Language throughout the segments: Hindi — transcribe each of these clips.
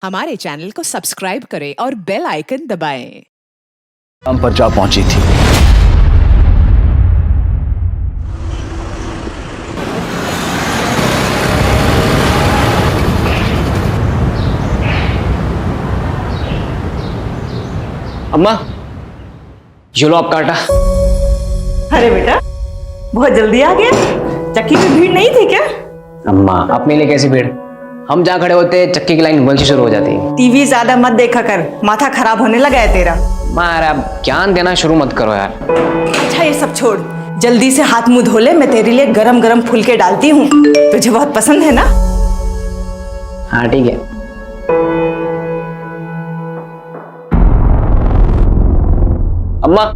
हमारे चैनल को सब्सक्राइब करें और बेल आइकन दबाएं। हम पर जा पहुंची थी। अम्मा, ये लो आपका आटा। अरे बेटा, बहुत जल्दी आ गया। चक्की में भीड़ नहीं थी क्या? अम्मा, अपने लिए कैसी भीड़? हम जहाँ खड़े होते चक्की की लाइन वहीं से शुरू हो जाती है। टीवी ज्यादा मत देखा कर, माथा खराब होने लगा है तेरा। मार, अब ज्ञान देना शुरू मत करो यार। अच्छा ये सब छोड़, जल्दी से हाथ मुंह धो ले। मैं तेरे लिए गरम गरम फुलके डालती हूँ, तुझे बहुत पसंद है ना? हाँ ठीक है। अम्मा,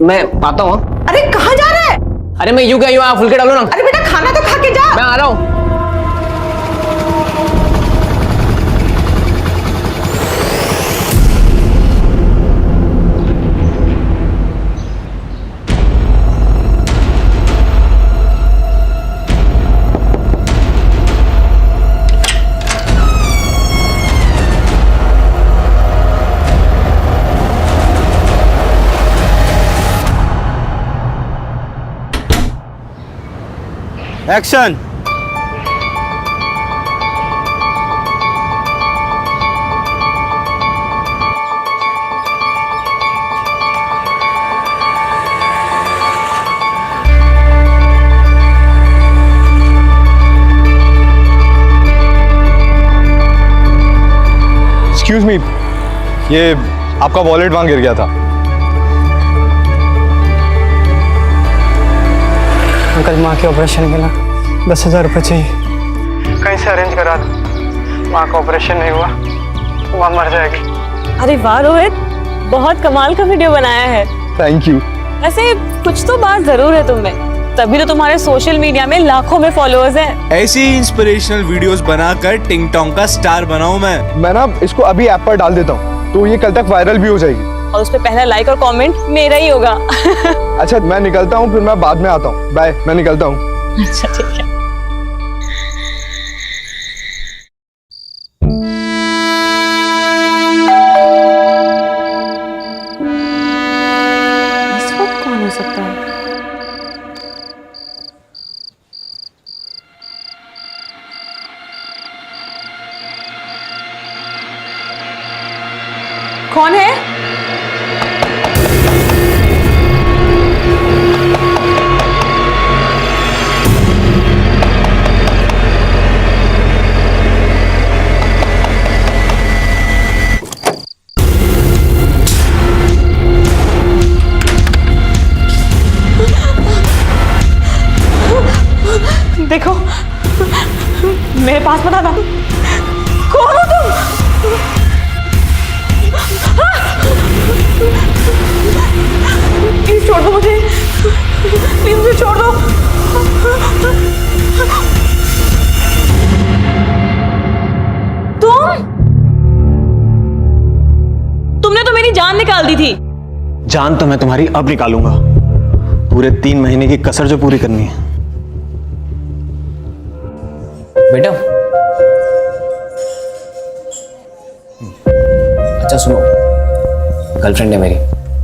मैं आता हूँ। अरे कहाँ जा रहा है? अरे मैं यूं क्या फुलके डालो ना। अरे बेटा खाना तो खा के जा। मैं आ रहा हूँ। एक्शन। एक्सक्यूज मी, ये आपका वॉलेट वहां गिर गया था। अंकल, माँ के ऑपरेशन के ना 10,000 रुपये चाहिए। कहीं से अरेंज करा दो। माँ का ऑपरेशन नहीं हुआ, माँ मर जाएगी। अरे वाह रोहित, बहुत कमाल का वीडियो बनाया है। Thank you. वैसे कुछ तो बात जरूर है तुम में, तभी तो तुम्हारे सोशल मीडिया में लाखों में फॉलोअर्स हैं। ऐसी इंस्पिरेशनल वीडियोस बनाकर टिंग टोंग का स्टार बनाऊं मैं ना इसको अभी ऐप पर डाल देता हूँ, तो ये कल तक वायरल भी हो जाएगी। और उस पे पहला लाइक और कमेंट मेरा ही होगा। अच्छा मैं निकलता हूँ, फिर मैं बाद में आता हूँ। बाय, मैं निकलता हूँ। अच्छा ठीक है। इस वक्त कौन हो सकता है? कौन है? देखो, मेरे पास पता था। कौन हो तुम? प्लीज छोड़ दो मुझे, प्लीज मुझे छोड़ दो। तुमने तो मेरी जान निकाल दी थी। जान तो मैं तुम्हारी अब निकालूंगा, पूरे 3 महीने की कसर जो पूरी करनी है। बेटा, अच्छा सुनो, गर्लफ्रेंड है मेरी,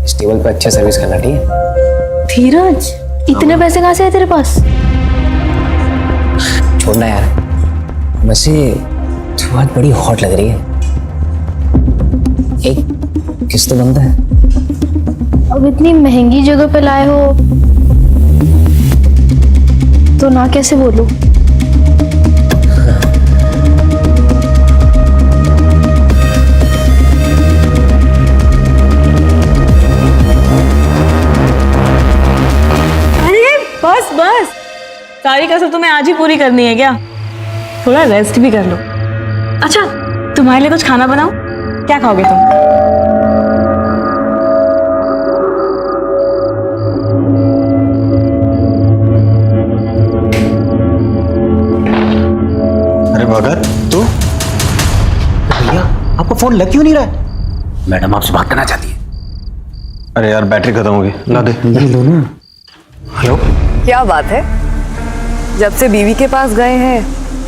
इस टेबल पे अच्छे सर्विस करना, ठीक है? धीरज, इतने पैसे कहाँ से आए तेरे पास? छोड़ना यार, वैसे तू बहुत बड़ी हॉट लग रही है। एक किस तो बनता है। अब इतनी महंगी जगह पे लाए हो तो ना कैसे बोलूं? बस बस, सारी कसर तुम्हें आज ही पूरी करनी है क्या? थोड़ा रेस्ट भी कर लो। अच्छा, तुम्हारे लिए कुछ खाना बनाऊं? क्या खाओगे तुम? अरे भगत, तू? भैया, आपका फोन लग क्यों नहीं रहा है? मैडम आपसे बात करना चाहती है। अरे यार बैटरी खत्म हो गई, ला दे। ये लो ना। हेलो, क्या बात है, जब से बीवी के पास गए हैं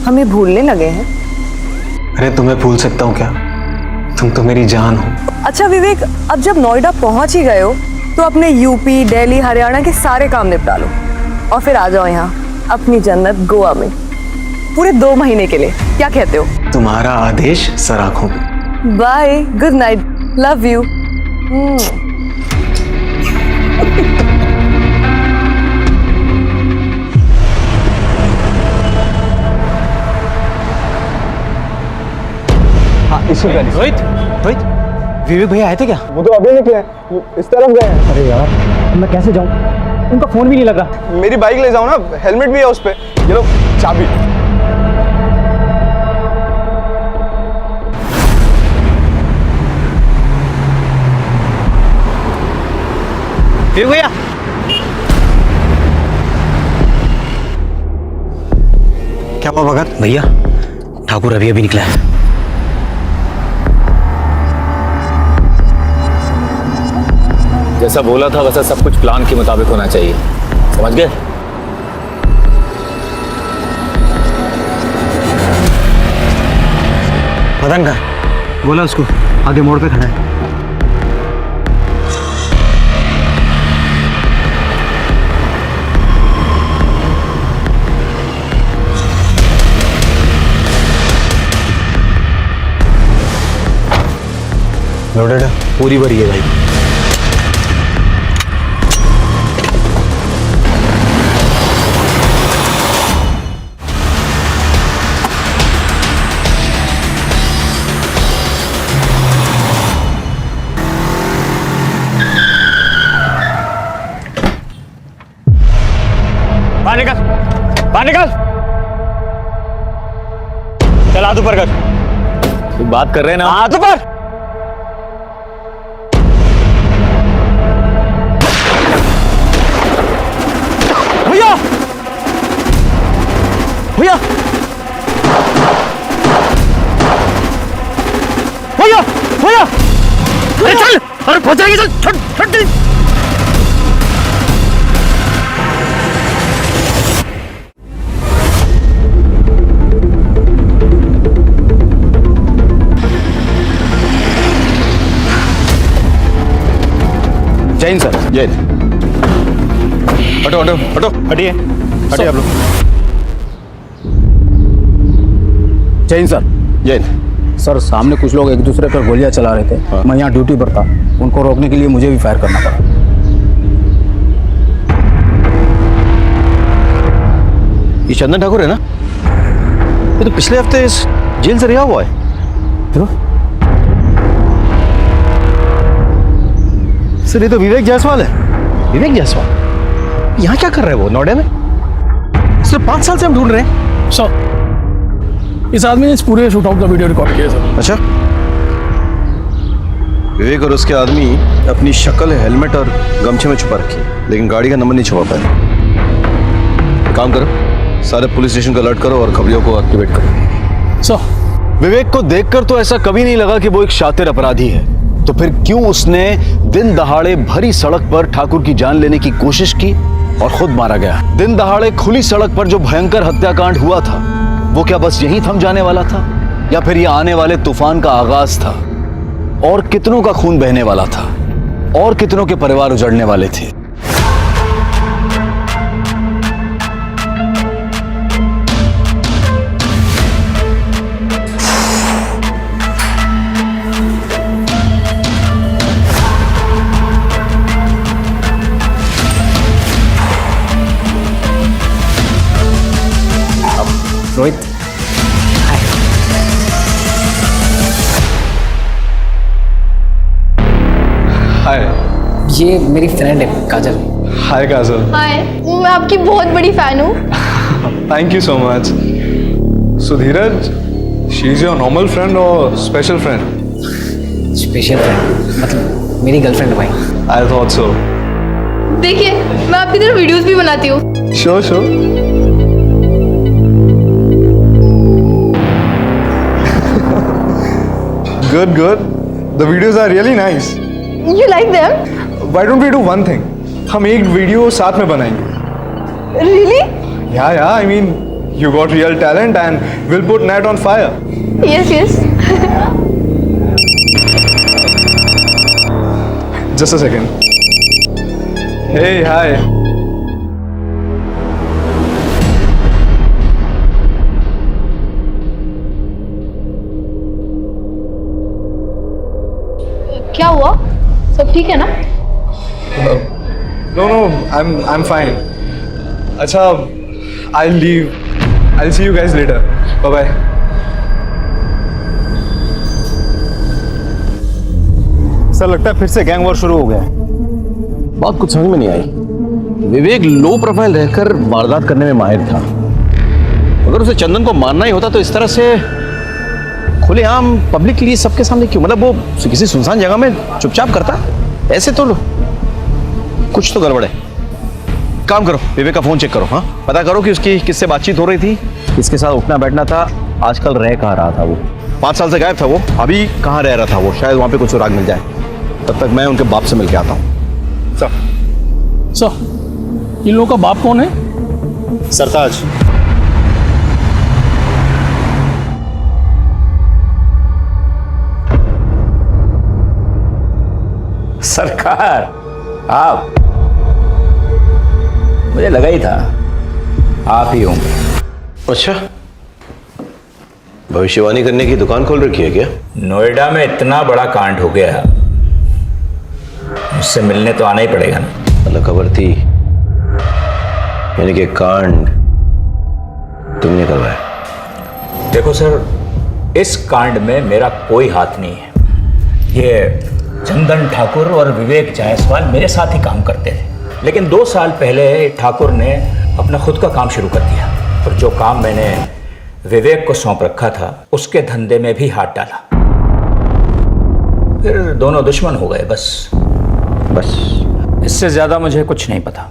हमें भूलने लगे हैं। अरे तुम्हें भूल सकता हूँ क्या? तुम तो मेरी जान हो। अच्छा विवेक, अब जब नोएडा पहुंच ही गए हो तो अपने यूपी, दिल्ली, हरियाणा के सारे काम निपटा लो और फिर आ जाओ यहाँ अपनी जन्नत गोवा में पूरे 2 महीने के लिए। क्या कहते हो? तुम्हारा आदेश सर आंखों पे। Bye, good night, love you. इसी गाड़ी से। रोहित, विवेक भैया आए थे क्या? वो तो अभी निकले, वो इस तरफ गए हैं। अरे यार, मैं कैसे जाऊँ? उनका फोन भी नहीं लग रहा। मेरी बाइक ले जाओ ना, हेलमेट भी है उस पे। ये लो चाबी। विवेक भैया, क्या हुआ भगत? भैया ठाकुर अभी अभी निकला है। जैसा बोला था वैसा सब कुछ प्लान के मुताबिक होना चाहिए, समझ गए? मदन का बोला उसको आगे मोड़ पे खड़ा है। लोडेड है? पूरी भरी है भाई। बाहर निकल, बाहर निकल। चल हाथ ऊपर कर। तू बात कर रहे हैं ना? हाथ ऊपर। भैया, भैया, भैया, भैया, अरे चल, अरे पहुंच जाएगी, चल, छट छट। जैन सर। जैन, हटो हटो हटो, हटिए हटिए आप लोग। जैन सर। जैन सर, सामने कुछ लोग एक दूसरे पर गोलियां चला रहे थे। हाँ। मैं यहाँ ड्यूटी पर था, उनको रोकने के लिए मुझे भी फायर करना पड़ा। ये चंदन ठाकुर है ना? ये तो पिछले हफ्ते इस जेल से रिहा हुआ है। देखो सर, ये तो विवेक जायसवाल है। विवेक जायसवाल यहाँ क्या कर रहा है? वो नोएडा में सिर्फ 5 साल से हम ढूंढ रहे हैं। सर, इस आदमी ने इस पूरे शूटआउट का वीडियो रिकॉर्ड किया सर। अच्छा, विवेक और उसके आदमी अपनी शक्ल हेलमेट और गमछे में छुपा रखी है, लेकिन गाड़ी का नंबर नहीं छुपा पाए। काम करो, सारे पुलिस स्टेशन को अलर्ट करो और खबरियों को एक्टिवेट करो। सर, विवेक को देखकर तो ऐसा कभी नहीं लगा कि वो एक शातिर अपराधी है, तो फिर क्यों उसने दिन दहाड़े भरी सड़क पर ठाकुर की जान लेने की कोशिश की और खुद मारा गया? दिन दहाड़े खुली सड़क पर जो भयंकर हत्याकांड हुआ था, वो क्या बस यहीं थम जाने वाला था, या फिर ये आने वाले तूफान का आगाज था? और कितनों का खून बहने वाला था, और कितनों के परिवार उजड़ने वाले थे? रोहित, हाय। ये मेरी फ्रेंड है काजल। हाय काजल। हाय, मैं आपकी बहुत बड़ी फैन हूँ। Thank you so much. So Dheeraj, she is your normal friend और स्पेशल फ्रेंड? स्पेशल फ्रेंड मतलब मेरी गर्लफ्रेंड है भाई। I thought so. देखिए, मैं आपकी तरह वीडियोस भी बनाती हूँ। Sure sure. Good, good. The videos are really nice. You like them? Why don't we do one thing? हम एक वीडियो साथ में बनाएंगे। Really? Yeah, yeah. I mean, you got real talent, and we'll put net on fire. Yes yes. Just a second. Hey hi. क्या हुआ? सब ठीक है ना? No no, I am fine. अच्छा, I leave. I see you guys later. Bye bye. Sir लगता है फिर से गैंग वॉर शुरू हो गया है। बात कुछ समझ में नहीं आई। विवेक लो प्रोफाइल रहकर वारदात करने में माहिर था। अगर उसे चंदन को मारना ही होता तो इस तरह से खुलेआम पब्लिकली सबके सामने क्यों? मतलब वो किसी सुनसान जगह में चुपचाप करता ऐसे तो कुछ तो गड़बड़ है। काम करो, विवेक का फोन चेक करो। हाँ, पता करो कि उसकी किससे बातचीत हो रही थी, किसके साथ उठना बैठना था, आजकल रह कहाँ रहा था वो। 5 साल से गायब था वो, अभी कहाँ रह रहा था वो। शायद वहां पे कुछ सुराग मिल जाए। तब तक मैं उनके बाप से मिल के आता हूँ। सर, इन लोगों का बाप कौन है? सरताज। सरकार, आप? मुझे लगा ही था आप ही होंगे। अच्छा, भविष्यवाणी करने की दुकान खोल रखी है क्या? नोएडा में इतना बड़ा कांड हो गया, मुझसे मिलने तो आना ही पड़ेगा ना। मतलब खबर थी, यानी कि कांड तुमने करवाया? देखो सर, इस कांड में मेरा कोई हाथ नहीं है। ये चंदन ठाकुर और विवेक जायसवाल मेरे साथ ही काम करते थे, लेकिन 2 साल पहले ठाकुर ने अपना खुद का काम शुरू कर दिया और जो काम मैंने विवेक को सौंप रखा था उसके धंधे में भी हाथ डाला। फिर दोनों दुश्मन हो गए। बस इससे ज्यादा मुझे कुछ नहीं पता।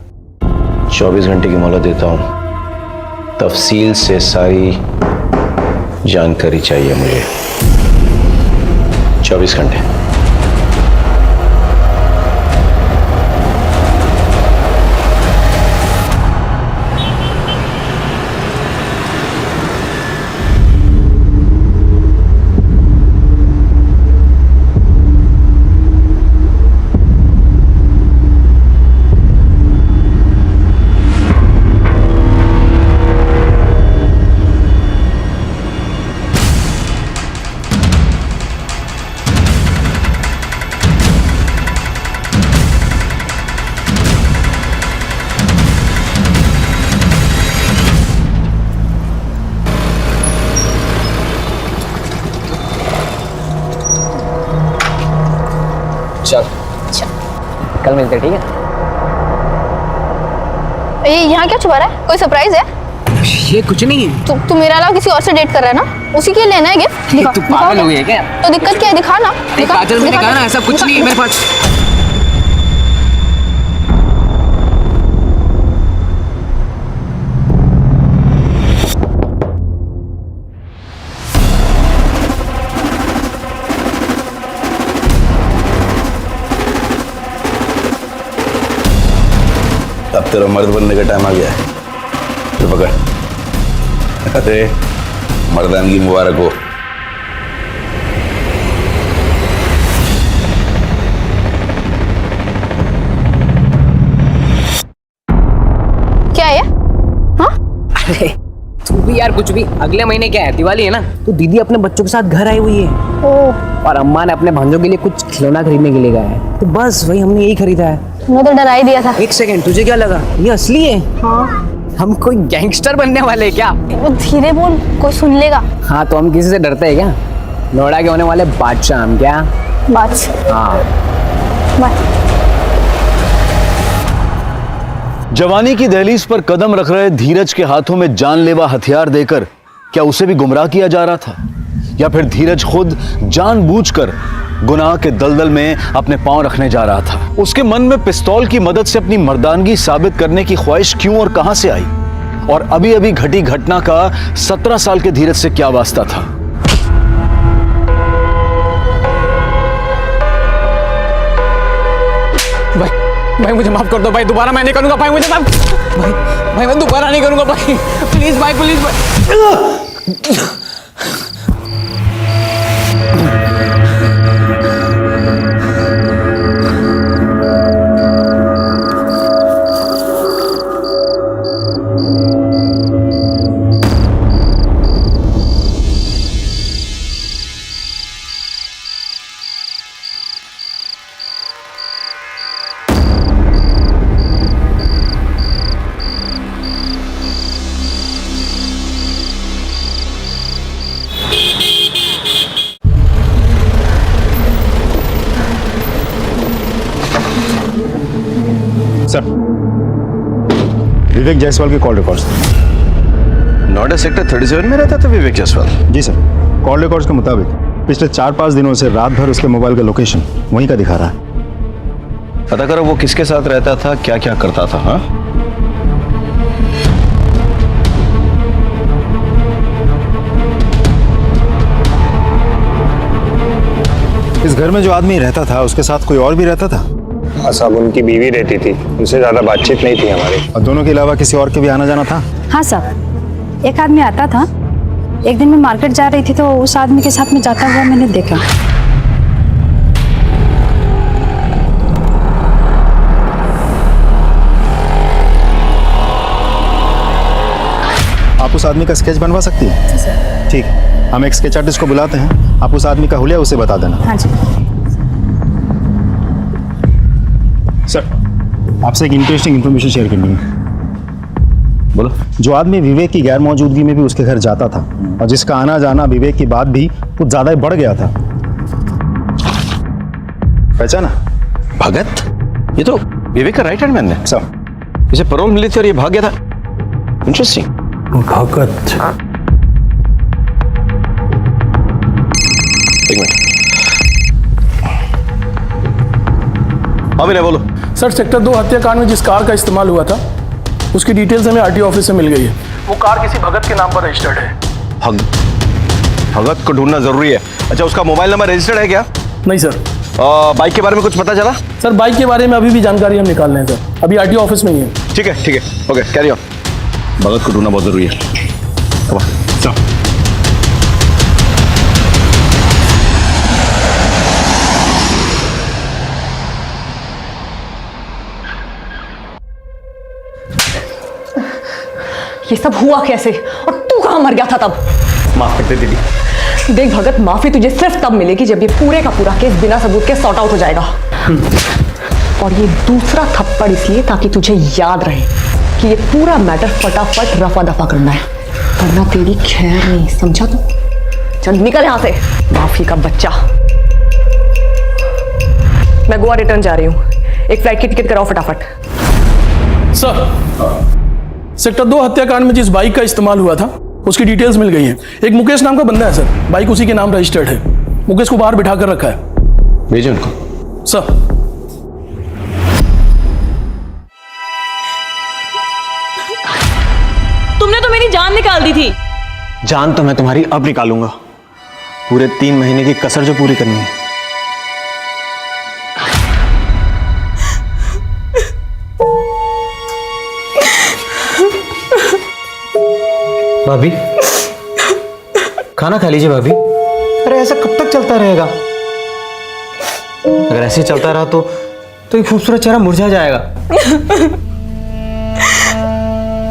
24 घंटे की मोहलत देता हूं, तफसील से सारी जानकारी चाहिए मुझे। 24 घंटे। चल, कल मिलते, ठीक है? ये यहाँ क्या छुपा रहा है? कोई सरप्राइज है? ये कुछ नहीं है। तू मेरे अलावा किसी और से डेट कर रहा है ना? उसी के लिए लेना है गिफ्ट? दिखा, तू पागल हो गई है क्या? तो दिक्कत क्या है? दिखा ना। काजल, मैंने कहा ना ऐसा कुछ नहीं है मेरे पास। अब तेरा मर्द बनने का टाइम आ गया है। तो पकड़। अरे मर्दानगी मुबारक हो। क्या है? हाँ? अरे तू भी यार कुछ भी। अगले महीने क्या है, दिवाली है ना, तो दीदी अपने बच्चों के साथ घर आई हुई है। और अम्मा ने अपने भांजों के लिए कुछ खिलौना खरीदने के लिए गया है, तो बस वही हमने यही खरीदा है। मैं तो डरा ही दिया था। एक सेकंड, तुझे क्या लगा ये असली है? हाँ। हम कोई गैंगस्टर बनने वाले हैं क्या? वो धीरे बोल, कोई सुन लेगा। हाँ, तो हम किसी से डरते हैं क्या? नोएडा के होने वाले बादशाह हम क्या? बादशाह। हाँ। बाय। जवानी की दहलीज पर कदम रख रहे धीरज के हाथों में जानलेवा हथियार देकर क्या उसे भी गुमराह किया जा रहा था, या फिर धीरज खुद जानबूझकर गुनाह के दलदल में अपने पांव रखने जा रहा था? उसके मन में पिस्तौल की मदद से अपनी मर्दानगी साबित करने की ख्वाहिश क्यों और कहां से आई? और अभी अभी घटी घटना का 17 साल के धीरज से क्या वास्ता था? भाई मुझे माफ कर दो भाई, दोबारा मैं नहीं करूंगा भाई, मुझे माफ। भाई मैं दोबारा नहीं करूंगा भाई, प्लीज भाई, प्लीज भाई। सर, विवेक जायसवाल के कॉल रिकॉर्ड्स। नोएडा सेक्टर 37 में रहता था विवेक जायसवाल? जी सर, कॉल रिकॉर्ड्स के मुताबिक पिछले 4-5 दिनों से रात भर उसके मोबाइल का लोकेशन वहीं का दिखा रहा है। पता करो वो किसके साथ रहता था, क्या क्या करता था। हाँ, इस घर में जो आदमी रहता था उसके साथ कोई और भी रहता था? हाँ साहब, उनकी बीवी रहती थी, उनसे ज्यादा बातचीत नहीं थी हमारी। और दोनों के अलावा किसी और के भी आना जाना था? हाँ साहब, एक आदमी आता था। एक दिन मैं मार्केट जा रही थी तो उस आदमी के साथ में जाता हुआ मैंने देखा। आप उस आदमी का स्केच बनवा सकती हैं? ठीक, हम एक स्केच आर्टिस्ट को बुलाते हैं, आप उस आदमी का हुलिया उसे बता देना। हाँ जी सर, आपसे एक इंटरेस्टिंग इंफॉर्मेशन शेयर करनी है। बोलो। जो आदमी विवेक की गैर मौजूदगी में भी उसके घर जाता था और जिसका आना जाना विवेक की बात भी कुछ ज्यादा ही बढ़ गया था, पहचाना? भगत? ये तो विवेक का राइट हैंड मैन है। सर, इसे पैरोल मिली थी और ये भाग गया था। इंटरेस्टिंग। भगत। एक मिनट। हाँ विनय बोलो। सर, सेक्टर 2 हत्याकांड में जिस कार का इस्तेमाल हुआ था उसकी डिटेल्स हमें आरटीओ ऑफिस से मिल गई है। वो कार किसी भगत के नाम पर रजिस्टर्ड है। भगत को ढूंढना जरूरी है। अच्छा, उसका मोबाइल नंबर रजिस्टर्ड है क्या? नहीं सर। बाइक के बारे में कुछ पता चला? सर, बाइक के बारे में अभी भी जानकारी हम निकाल रहे हैं सर, अभी आरटीओ ऑफिस में ही है। ठीक है, ओके, कैरी ऑन। भगत को ढूंढना बहुत जरूरी है। ये सब हुआ कैसे और तू कहां मर गया था तब? माफ कर दे दीदी। देख भगत, माफी तुझे सिर्फ तब मिलेगी जब ये पूरे का पूरा केस बिना सबूत के सॉर्ट आउट हो जाएगा। और ये दूसरा थप्पड़ इसलिए ताकि तुझे याद रहे कि ये पूरा मैटर फटाफट रफा दफा करना है, वरना तेरी खैर नहीं, समझा तू? चल निकल यहां से, माफी का बच्चा। मैं गोवा रिटर्न जा रही हूँ, एक फ्लाइट की टिकट कराओ फटाफट। सर, सेक्टर 2 हत्याकांड में जिस बाइक का इस्तेमाल हुआ था उसकी डिटेल्स मिल गई हैं। एक मुकेश नाम का बंदा है सर, बाइक उसी के नाम रजिस्टर्ड है। मुकेश को बाहर बिठा कर रखा है। भेजो उनको। सर। तुमने तो मेरी जान निकाल दी थी। जान तो मैं तुम्हारी अब निकालूंगा, पूरे 3 महीने की कसर जो पूरी करनी है। भाभी, खाना खा लीजिए भाभी। अरे ऐसा कब तक चलता रहेगा? अगर ऐसे चलता रहा तो ये खूबसूरत चेहरा मुरझा जाएगा।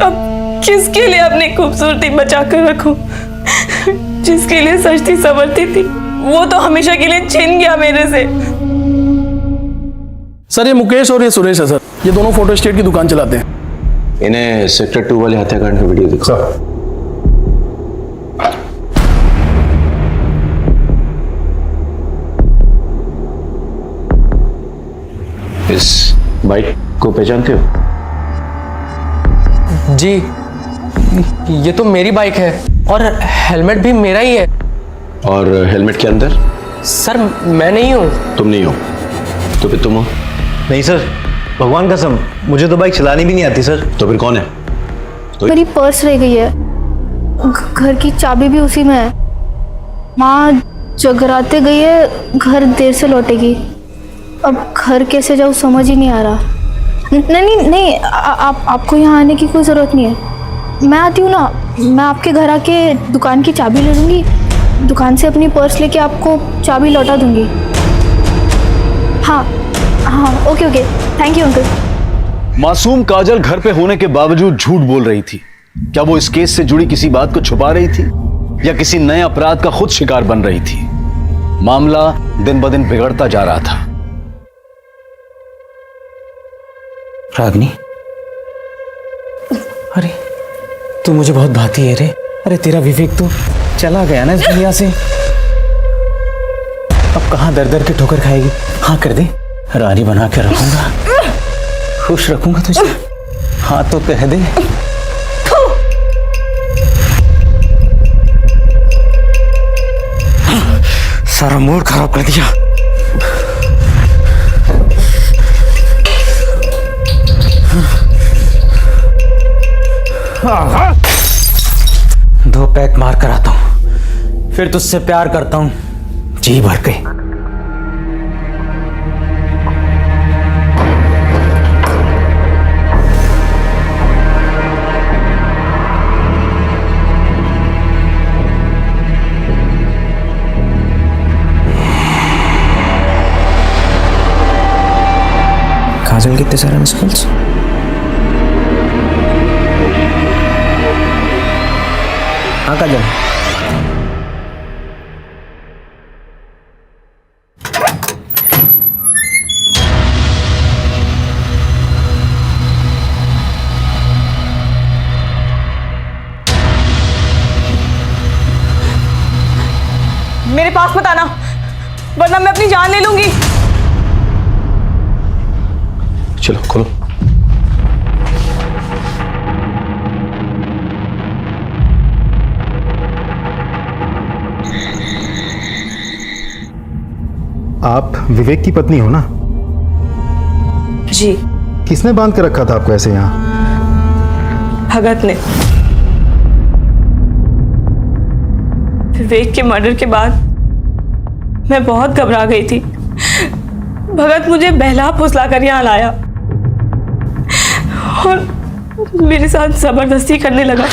अब किसके लिए अपनी खूबसूरती बचा कर रखूं? जिसके लिए सजती संवरती थी वो तो हमेशा के लिए छिन गया मेरे से। सर, ये मुकेश और ये सुरेश है सर, ये दोनों फोटो स्टेट की दुकान चलाते हैं। इन्हें सेक्टर 2 वाले हत्याकांड की वीडियो दिखा। इस बाइक को पहचानते हो? जी, ये तो मेरी बाइक है और हेलमेट भी मेरा ही है। और हेलमेट के अंदर? सर, मैं नहीं हूँ। तुम नहीं हो तो फिर तुम हो? नहीं सर, भगवान कसम, मुझे तो बाइक चलानी भी नहीं आती सर। तो फिर कौन है? तो मेरी पर्स रह गई है, घर की चाबी भी उसी में है। माँ जगराते गई है, घर देर से लौटेगी। अब घर कैसे जाऊँ समझ ही नहीं आ रहा। नहीं, आपको यहाँ आने की कोई ज़रूरत नहीं है। मैं आती हूँ ना, मैं आपके घर आके दुकान की चाबी ले लूँगी, दुकान से अपनी पर्स लेके आपको चाबी लौटा दूँगी। हाँ, ओके, थैंक यू अंकल। मासूम काजल घर पे होने के बावजूद झूठ बोल रही थी। क्या वो इस केस से जुड़ी किसी बात को छुपा रही थी या किसी नए अपराध का खुद शिकार बन रही थी? मामला दिन ब दिन बिगड़ता जा रहा था। रागनी, अरे तू मुझे बहुत भाती है रे। अरे तेरा विवेक तो चला गया ना इस दुनिया से, अब कहाँ दर दर की ठोकर खाएगी। हाँ कर दे, रानी बना के रखूंगा। खुश रखूंगा तुझे। हाँ तो कह दे। सारा मूड खराब कर दिया। दो पैक मार कर आता हूं, फिर तुझसे प्यार करता हूं जी भर के। काजल कितने सारे मिस कॉल्स। हाँ काजल, मेरे पास मत आना, वरना मैं अपनी जान ले लूंगी। चलो खोलो। आप विवेक की पत्नी हो ना? जी। किसने बांध के रखा था आपको ऐसे यहाँ? भगत ने। विवेक के मर्डर के बाद मैं बहुत घबरा गई थी। भगत मुझे बहला फुसला कर यहाँ लाया और मेरे साथ जबरदस्ती करने लगा।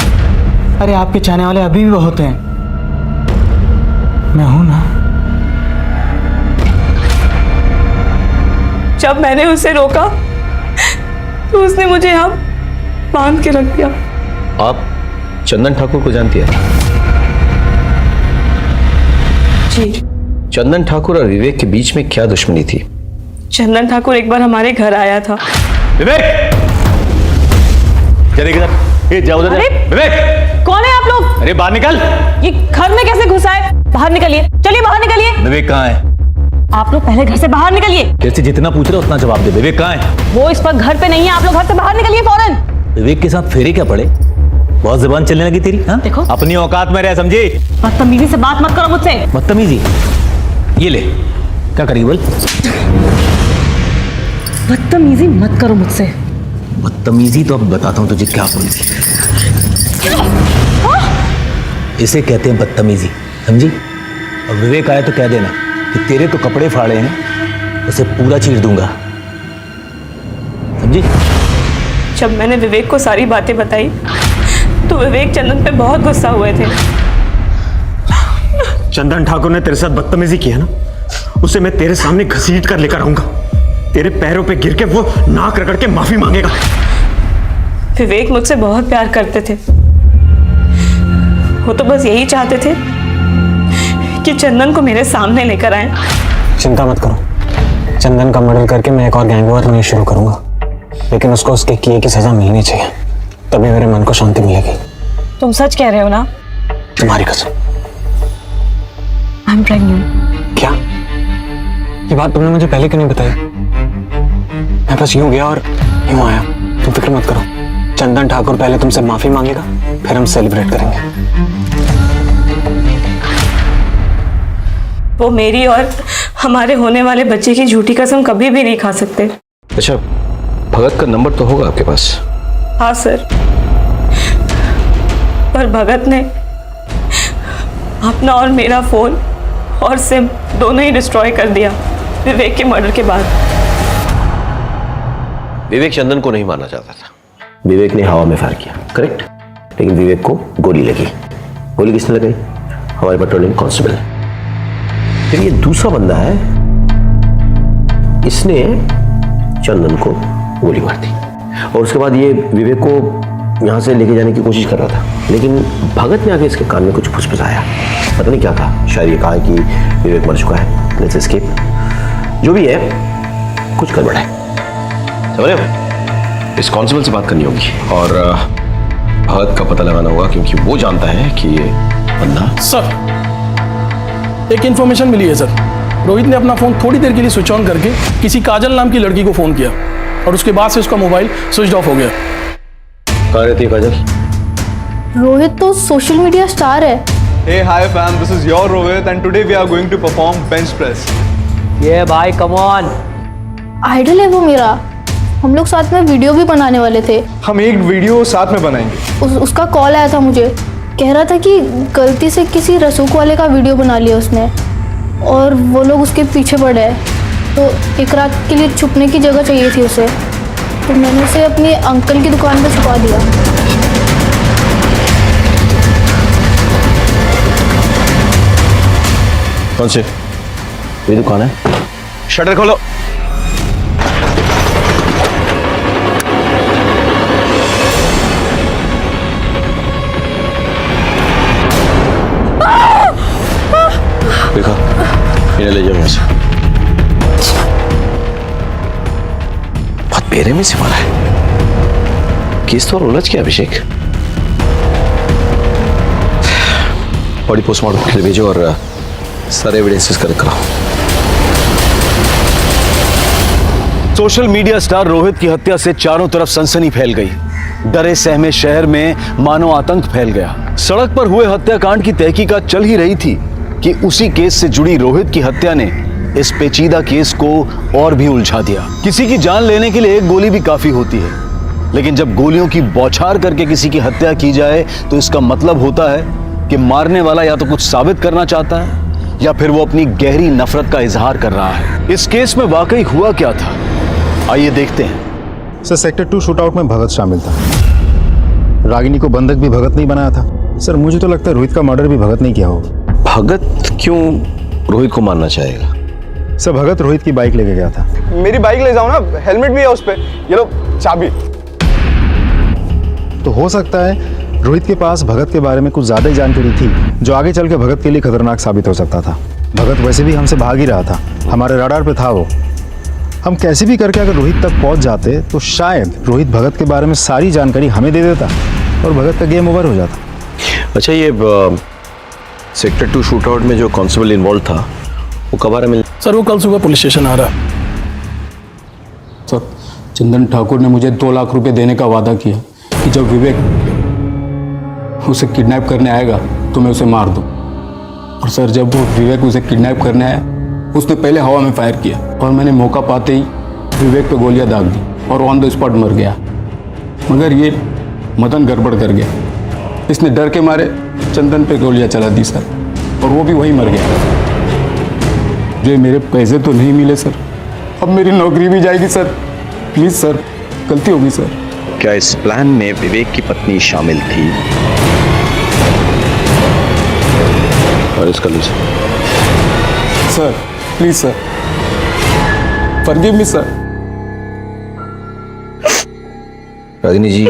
अरे आपके चाहने वाले अभी भी बहुत हैं। मैं हूं ना। जब मैंने उसे रोका तो उसने मुझे यहाँ बांध के रख दिया। आप चंदन ठाकुर को जानती हैं? जी। चंदन ठाकुर और विवेक के बीच में क्या दुश्मनी थी? चंदन ठाकुर एक बार हमारे घर आया था। विवेक! ये जाओ उधर। विवेक! कौन है आप लोग? अरे बाहर निकल। ये घर में कैसे घुसा है? बाहर निकलिए, चलिए बाहर निकलिए। विवेक कहाँ है? आप लोग पहले घर से बाहर निकलिए। तेरे से जितना पूछ रहे उतना जवाब दे। विवेक कहाँ है? वो इस वक्त घर पे नहीं है, आप लोग घर से बाहर निकलिए फौरन। विवेक के साथ फेरे क्या पड़े? बहुत जुबान चलने लगी तेरी। हाँ? देखो अपनी औकात में रह, समझे? बदतमीजी से बात मत करो मुझसे। बदतमीजी? ये ले, क्या करी बोल? बदतमीजी मत करो मुझसे। बदतमीजी तो अब बताता हूँ तुझे क्या बोली थी। इसे कहते हैं बदतमीजी, समझी? और विवेक आया तो कह देना कि तेरे तो कपड़े फाड़े हैं, उसे पूरा चीर दूंगा, समझी? जब मैंने विवेक को सारी बातें बताई तो विवेक चंदन पे बहुत गुस्सा हुए थे। चंदन ठाकुर ने तेरे साथ बदतमीजी की है ना, उसे मैं तेरे सामने घसीट कर लेकर आऊंगा। तेरे पैरों पे गिर के वो नाक रगड़ के माफी मांगेगा। विवेक मुझसे बहुत प्यार करते थे। वो तो बस यही चाहते थे कि चंदन को मेरे सामने लेकर आए। चिंता मत करो, चंदन का मर्डर करके मैं एक और गैंगवॉर नहीं शुरू करूंगा, लेकिन उसको उसके किए की सजा मिलनी चाहिए, तभी मेरे मन को शांति मिलेगी। तुम सच कह रहे हो ना? तुम्हारी कसम। I am pregnant. क्या? ये बात तुमने मुझे पहले क्यों नहीं बताई? मैं बस यूं गया और यूं आया। तुम फिक्र मत करो, चंदन ठाकुर पहले तुमसे माफी मांगेगा, फिर हम सेलिब्रेट करेंगे। वो मेरी और हमारे होने वाले बच्चे की झूठी कसम कभी भी नहीं खा सकते। अच्छा, भगत का नंबर तो होगा आपके पास? हाँ सर, पर भगत ने अपना और मेरा फोन और सिम दोनों ही डिस्ट्रॉय कर दिया विवेक के मर्डर के बाद। विवेक चंदन को नहीं मारना चाहता था। विवेक ने हवा में फायर किया, करेक्ट? लेकिन विवेक को गोली लगी। गोली किसने लगाई? हमारे पेट्रोलिंग कांस्टेबल ने। फिर ये दूसरा बंदा है, इसने चंदन को गोली मार दी और उसके बाद ये विवेक को यहाँ से लेके जाने की कोशिश कर रहा था, लेकिन भगत ने आगे इसके कान में कुछ फुसफुसाया। पता नहीं क्या था, शायद ये कहा कि विवेक मर चुका है, लेट्स एस्केप। जो भी है, कुछ गड़बड़ है, समझ रहे हो? इस कांस्टेबल से बात करनी होगी और भगत का पता लगाना होगा, क्योंकि वो जानता है कि ये बंदा। सर, एक इंफॉर्मेशन मिली है सर। रोहित ने अपना फोन थोड़ी देर के लिए स्विच ऑन करके किसी काजल नाम की लड़की को फोन किया और उसके बाद से उसका मोबाइल स्विच ऑफ हो गया। कहाँ रहती है काजल? रोहित तो सोशल मीडिया स्टार है। Hey, hi fam, this is your Rohit and today we are going to perform bench press. ये भाई कम ऑन। आइडल है वो मेरा। हम लोग साथ में वीडियो भी बनाने वाले थे। हम एक वीडियो साथ में बनाएंगे। उसका कॉल आया था मुझे, कह रहा था कि गलती से किसी रसूख वाले का वीडियो बना लिया उसने और वो लोग उसके पीछे पड़े हैं। तो एक रात के लिए छुपने की जगह चाहिए थी उसे, तो मैंने उसे अपनी अंकल की दुकान पर छुपा दिया। कौन से? ये दुकान है। शटर खोलो। देखा, इन्हें ले जाओ यहाँ से। बहुत बेरहमी से मारा है। केस तो और उलझ गया अभिषेक। बॉडी पोस्टमार्टम के लिए भेजो और सारे एविडेंसेस कलेक्ट कराओ। सोशल मीडिया स्टार रोहित की हत्या से चारों तरफ सनसनी फैल गई। डरे सहमे शहर में मानो आतंक फैल गया। सड़क पर हुए हत्याकांड की तहकीकात चल ही रही थी कि उसी केस से जुड़ी रोहित की हत्या ने इस पेचीदा केस को और भी उलझा दिया। किसी की जान लेने के लिए एक गोली भी काफी होती है, लेकिन जब गोलियों की बौछार करके किसी की हत्या की जाए तो इसका मतलब होता है कि मारने वाला या तो कुछ साबित करना चाहता है या फिर वो अपनी गहरी नफरत का इजहार कर रहा है। इस केस में वाकई हुआ क्या था, आइए देखते हैं। सर, सेक्टर 2 शूटआउट में भगत शामिल था। रागिनी को बंधक भी भगत नहीं बनाया था। सर, मुझे तो लगता है रोहित का मर्डर भी भगत नहीं किया होगा। भगत क्यों रोहित को मारना चाहेगा? सर, भगत रोहित की बाइक लेके गया था। मेरी बाइक ले जाओ ना, हेलमेट भी है उस पे। ये लो चाबी। तो हो सकता है रोहित के पास भगत के बारे में कुछ ज्यादा ही जानकारी थी, जो आगे चल के भगत के लिए खतरनाक साबित हो सकता था। भगत वैसे भी हमसे भाग ही रहा था, हमारे रडार पे था वो। हम कैसे भी करके अगर रोहित तक पहुंच जाते तो शायद रोहित भगत के बारे में सारी जानकारी हमें दे देता और भगत का गेम ओवर हो जाता। अच्छा, ये सेक्टर 2 शूटआउट में जो कांस्टेबल इन्वॉल्व था वो कब आ रहा मिल? सर, वो कल सुबह पुलिस स्टेशन आ रहा। सर, चंदन ठाकुर ने मुझे 2 लाख रुपए देने का वादा किया कि जब विवेक उसे किडनैप करने आएगा तो मैं उसे मार दूं। और सर, जब वो विवेक उसे किडनैप करने आया, उसने पहले हवा में फायर किया और मैंने मौका पाते ही विवेक पे गोलियां दाग दी और ऑन द स्पॉट मर गया। मगर ये मदन गड़बड़ कर गया। इसने डर के मारे चंदन पे गोलियां चला दी सर, और वो भी वहीं मर गया। जो मेरे पैसे तो नहीं मिले सर, अब मेरी नौकरी भी जाएगी सर। प्लीज सर, गलती होगी सर। क्या इस प्लान में विवेक की पत्नी शामिल थी? और इसका sir, please sir, forgive me sir. Ragini ji,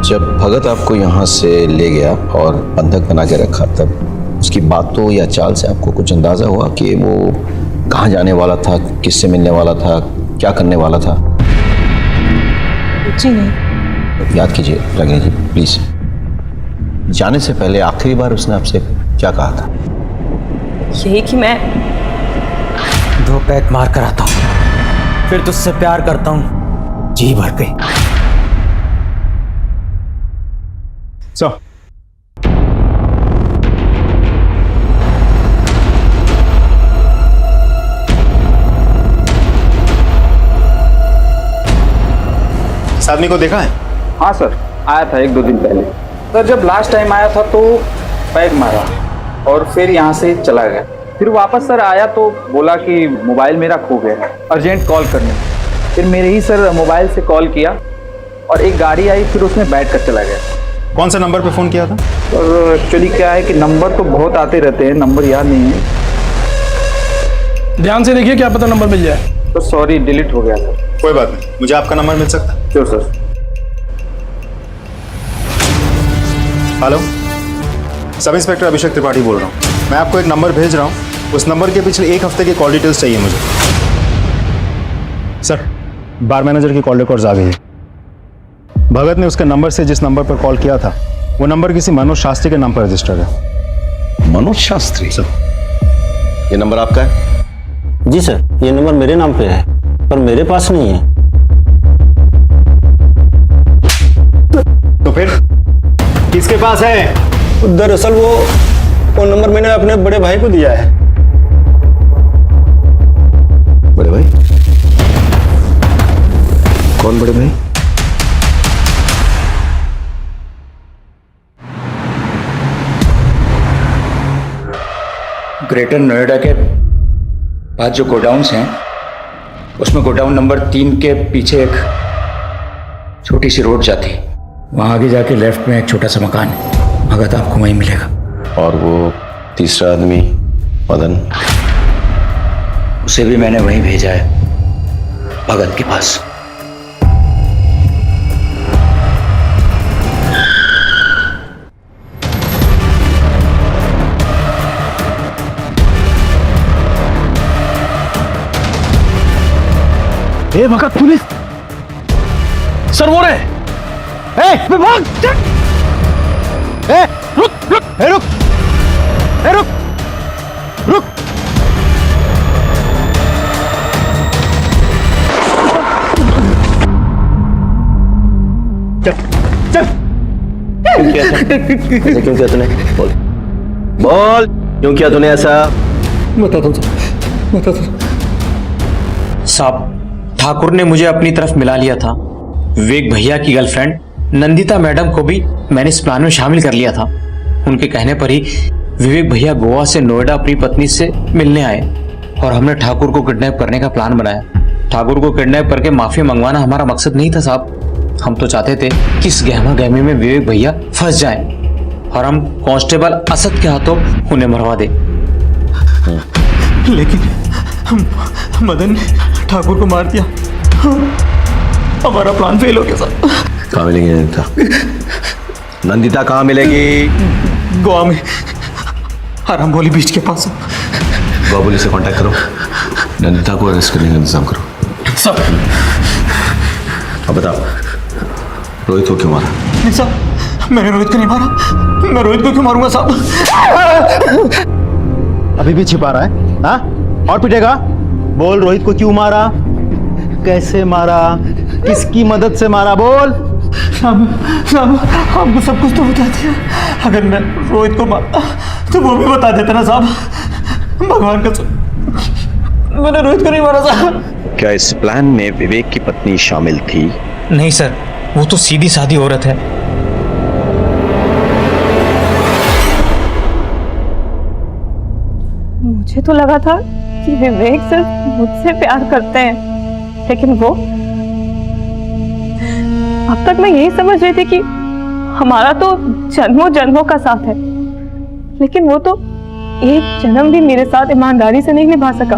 जब भगत आपको यहाँ से ले गया और बंधक बना के रखा, तब उसकी बातों या चाल से आपको कुछ अंदाजा हुआ कि वो कहाँ जाने वाला था, किससे मिलने वाला था, क्या करने वाला था? जी नहीं। याद कीजिए रागिनी जी, प्लीज। जाने से पहले आखिरी बार उसने आपसे क्या कहा था? यही कि मैं 2 पैक मार कर आता हूँ, फिर तुझसे प्यार करता हूँ जी भर के। सर, इस आदमी को देखा है? हाँ सर, आया था 1-2 दिन पहले। सर, जब लास्ट टाइम आया था तो पैक मारा और फिर यहाँ से चला गया। फिर वापस सर आया तो बोला कि मोबाइल मेरा खो गया, अर्जेंट कॉल करने। फिर मेरे ही सर मोबाइल से कॉल किया और एक गाड़ी आई, फिर उसमें बैठ कर चला गया। कौन सा नंबर पे फ़ोन किया था? और एक्चुअली क्या है कि नंबर तो बहुत आते रहते हैं, नंबर याद नहीं है। ध्यान से देखिए, क्या पता नंबर मिल जाए। तो सॉरी, डिलीट हो गया सर। कोई बात नहीं, मुझे आपका नंबर मिल सकता है? Sure sir. Hello, sub inspector Abhishek Tripathi बोल रहा हूँ। मैं आपको एक नंबर भेज रहा हूँ, उस नंबर के पिछले 1 हफ्ते की कॉल डिटेल्स चाहिए मुझे। सर, बार मैनेजर की कॉल रिकॉर्ड्स आ गई है। भगत ने उसके नंबर से जिस नंबर पर कॉल किया था, वो नंबर किसी मनोज शास्त्री के नाम पर रजिस्टर्ड है। मनोज शास्त्री? सर, ये नंबर आपका है? जी सर, ये नंबर मेरे नाम पे है, पर मेरे पास नहीं है। तो फिर किसके पास है? दरअसल वो फोन नंबर मैंने अपने बड़े भाई को दिया है। बड़े भाई? कौन बड़े भाई? ग्रेटर नोएडा के पास जो गोडाउन्स हैं उसमें गोडाउन नंबर 3 के पीछे एक छोटी सी रोड जाती है। वहाँ आगे जाके लेफ्ट में एक छोटा सा मकान है। भगत आपको वहीं मिलेगा। और वो तीसरा आदमी मदन? उसे भी मैंने वहीं भेजा है, भगत के पास। ए भगत, पुलिस! सर वो रहे! भाग! रुक रुक! रुक! रुक! रुक! चल चल! क्यों किया तूने? बोल बोल, क्यों किया तूने ऐसा? बता दो साहब, ठाकुर ने मुझे अपनी तरफ मिला लिया था। विवेक भैया की गर्लफ्रेंड नंदिता मैडम को भी मैंने इस प्लान में शामिल कर लिया था। उनके कहने पर ही विवेक भैया गोवा से नोएडा अपनी पत्नी से मिलने आए और हमने ठाकुर को किडनैप करने का प्लान बनाया। ठाकुर को किडनैप करके माफी मंगवाना हमारा मकसद नहीं था साहब। हम तो चाहते थे कि इस गहमा गहमी में विवेक भैया फंस जाएं और हम कांस्टेबल असद के हाथों उन्हें मरवा दें। लेकिन मदन ने ठाकुर को मार दिया। हमारा प्लान फेल हो गया साहब। कहाँ मिलेगी नंदिता? नंदिता कहाँ मिलेगी? गोवा में आरामबोली बीच के पास। गोवा पुलिस से कांटेक्ट करो, नंदिता को अरेस्ट करने का इंतजाम करो। सब अब बताओ, रोहित को क्यों मारा? नहीं साहब, मैंने रोहित को नहीं मारा। मैं रोहित को क्यों मारूंगा साहब? अभी भी छिपा रहा है? हाँ, और पिटेगा? बोल, रोहित को क्यों मारा, कैसे मारा, किसकी मदद से मारा? बोल। साहब आपको सब कुछ तो बता दिया। अगर मैं रोहित को मारता तो वो भी बता देता ना साहब। भगवान का मैंने रोहित को नहीं मारा साहब। क्या इस प्लान में विवेक की पत्नी शामिल थी? नहीं सर, वो तो सीधी सादी औरत है। मुझे तो लगा था कि विवेक सिर्फ मुझसे प्यार करते हैं, लेकिन वो, अब तक मैं यही समझ रही थी कि हमारा तो जन्मों जन्मों का साथ है, लेकिन वो तो एक जन्म भी मेरे साथ ईमानदारी से नहीं निभा सका।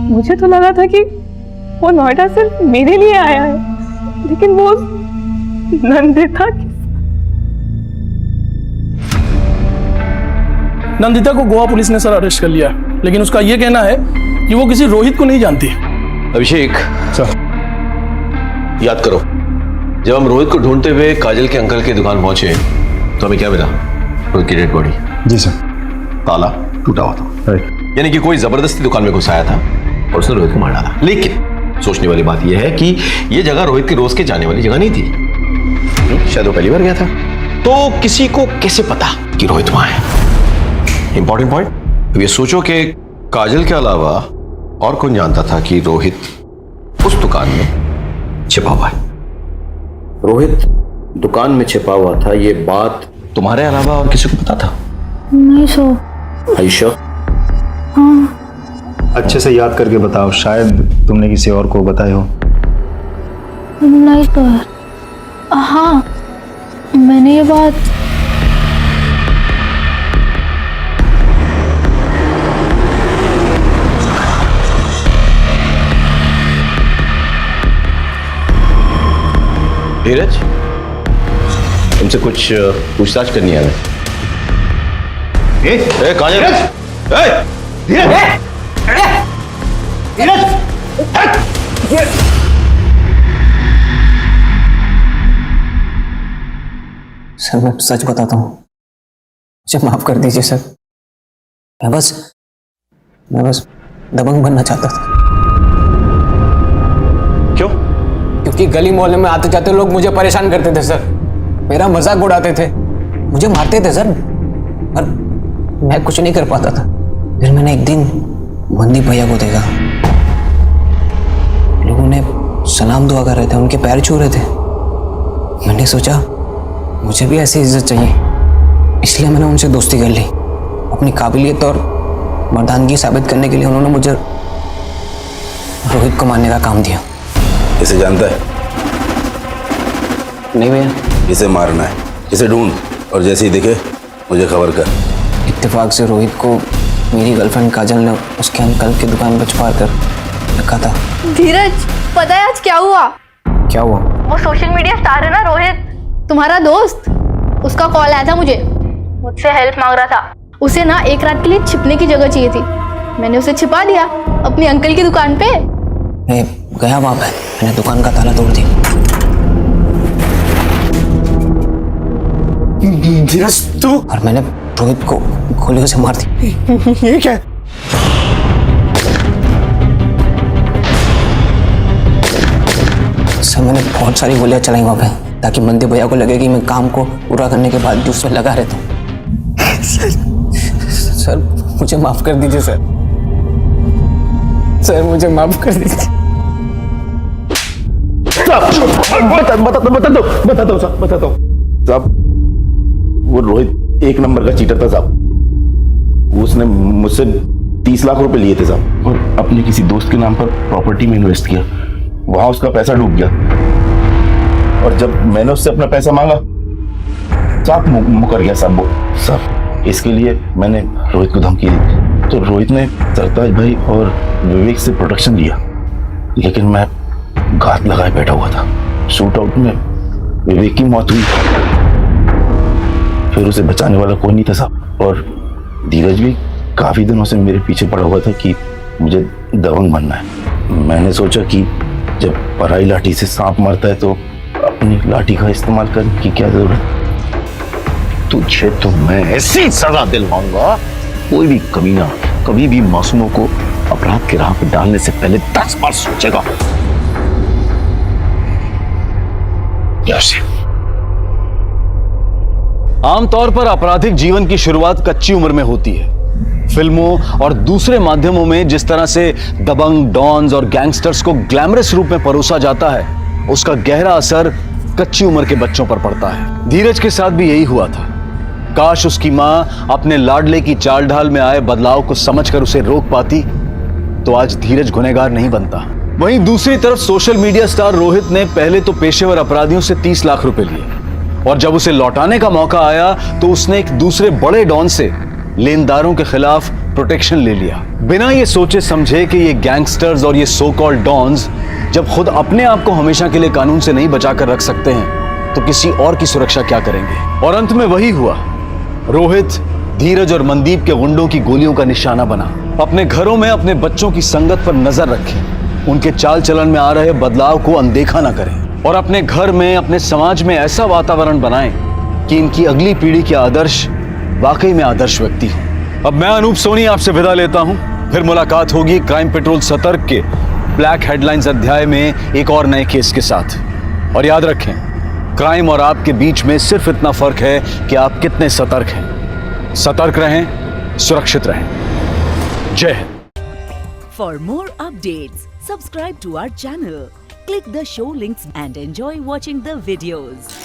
मुझे तो लगा था कि वो नोएडा सिर्फ मेरे लिए आया है, लेकिन वो नंदिता नंदिता को गोवा पुलिस ने सर अरेस्ट कर लिया, लेकिन उसका यह कहना है कि वो किसी रोहित को नहीं जानती। अभिषेक सर, याद करो, जब हम रोहित को ढूंढते हुए काजल के अंकल की दुकान पहुंचे तो हमें क्या मिला? रोहित की डेड बॉडी। जी सर। ताला टूटा हुआ था, यानी कि कोई जबरदस्ती दुकान में घुस आया था और उसने रोहित को मार डाला। लेकिन सोचने वाली बात यह है कि यह जगह रोहित की रोज के जाने वाली जगह नहीं थी। शायद वो पहली बार गया था, तो किसी को कैसे पता कि रोहित वहां है? Important point. ये सोचो कि काजल के अलावा और कौन जानता था कि रोहित उस दुकान में छिपा हुआ है? रोहित दुकान में छिपा हुआ था, ये बात तुम्हारे अलावा और किसी को पता था? नहीं सो। आयशा, हाँ। अच्छे से याद करके बताओ, शायद तुमने किसी और को बताया हो। नहीं तो यार, हाँ, मैंने ये बात धीरज, तुमसे कुछ पूछताछ करनी है हमें। काजल, सर मैं सच बताता हूँ, मुझे माफ कर दीजिए सर। मैं बस दबंग बनना चाहता था। क्यों? की गली मोहल्ले में आते जाते लोग मुझे परेशान करते थे सर, मेरा मजाक उड़ाते थे, मुझे मारते थे सर, और मैं कुछ नहीं कर पाता था। फिर मैंने एक दिन मंदीप भैया को देखा, लोगों ने सलाम दुआ कर रहे थे, उनके पैर छू रहे थे। मैंने सोचा मुझे भी ऐसी इज्जत चाहिए, इसलिए मैंने उनसे दोस्ती कर ली। अपनी काबिलियत और मर्दानगी साबित करने के लिए उन्होंने मुझे रोहित को मारने का काम दिया। इसे जानता है? नहीं भैया। इसे मारना है, इसे ढूंढ और जैसे ही दिखे मुझे खबर कर। इत्तेफाक से रोहित को मेरी गर्लफ्रेंड काजल ने उसके अंकल की दुकान पर छुपा कर रखा था। धीरज, पता है आज क्या हुआ? क्या हुआ? वो सोशल मीडिया स्टार है ना रोहित, तुम्हारा दोस्त, उसका कॉल आया था मुझे, मुझसे हेल्प मांग रहा था। उसे ना एक रात के लिए छिपने की जगह चाहिए थी, मैंने उसे छिपा दिया अपने अंकल की दुकान पे। मैं गया वहां पे, मैंने दुकान का ताला तोड़ दिया। धीरज तू? और मैंने रोहित को गोलियों से मार दी। ये क्या है? सर मैंने बहुत सारी गोलियां चलाई वहां पे, ताकि मंदीप भैया को लगे कि मैं काम को पूरा करने के बाद दूसरे लगा रहता हूँ। सर मुझे माफ कर दीजिए सर, सर मुझे माफ कर दीजिए। बताता हूँ साहब, वो रोहित एक नंबर का चीटर था साहब। उसने मुझसे 30 लाख रुपए लिए थे साहब, और अपने किसी दोस्त के नाम पर प्रॉपर्टी में इन्वेस्ट किया। वहां उसका पैसा डूब गया, और जब मैंने उससे अपना पैसा मांगा साहब मुकर गया साहब। वो साहब इसके लिए मैंने रोहित को धमकी दी, तो रोहित ने सरताज भाई और विवेक से प्रोटेक्शन लिया, लेकिन मैं घात लगाए बैठा हुआ था। शूट आउट में विवेक की मौत हुई, फिर उसे बचाने वाला कोई नहीं था साहब। और धीरज भी काफी दिनों से मेरे पीछे पड़ा हुआ था कि मुझे दबंग बनना है। मैंने सोचा कि जब पराई लाठी से सांप मरता है तो अपनी लाठी का इस्तेमाल करने की क्या जरूरत। तुझे तो मैं ऐसी सजा दिलवाऊंगा, कोई भी कमीना कभी भी मासूमों को अपराध की राह पर डालने से पहले 10 बार सोचेगा। आमतौर पर आपराधिक जीवन की शुरुआत कच्ची उम्र में होती है। फिल्मों और दूसरे माध्यमों में जिस तरह से दबंग, डॉन्स और गैंगस्टर्स को ग्लैमरस रूप में परोसा जाता है, उसका गहरा असर कच्ची उम्र के बच्चों पर पड़ता है। धीरज के साथ भी यही हुआ था। काश उसकी मां अपने लाडले की चाल ढाल में आए बदलाव को समझकर उसे रोक पाती, तो आज धीरज गुनहगार नहीं बनता। वहीं दूसरी तरफ सोशल मीडिया स्टार रोहित ने पहले तो पेशेवर अपराधियों से 30 लाख रुपए लिए, और जब उसे लौटाने का मौका आया तो उसने एक दूसरे बड़े डॉन से लेनदारों के खिलाफ प्रोटेक्शन ले लिया, बिना ये सोचे समझे कि ये गैंगस्टर्स और ये सो कॉल्ड डॉन्स जब खुद अपने आप को हमेशा के लिए कानून से नहीं बचाकर रख सकते हैं तो किसी और की सुरक्षा क्या करेंगे। और अंत में वही हुआ, रोहित, धीरज और मनदीप के गुंडों की गोलियों का निशाना बना। अपने घरों में अपने बच्चों की संगत पर नजर रखें, उनके चाल चलन में आ रहे बदलाव को अनदेखा ना करें, और अपने घर में, अपने समाज में ऐसा वातावरण बनाएं कि इनकी अगली पीढ़ी के आदर्श वाकई में आदर्श व्यक्ति हो। अब मैं अनूप सोनी आपसे विदा लेता हूं, फिर मुलाकात होगी क्राइम पेट्रोल सतर्क के ब्लैक हेडलाइंस अध्याय में एक और नए केस के साथ। और याद रखें, क्राइम और आपके बीच में सिर्फ इतना फर्क है कि आप कितने सतर्क हैं। सतर्क रहें, सुरक्षित रहें। जय Hind. For more updates, subscribe to our channel, click the show links and enjoy watching the videos.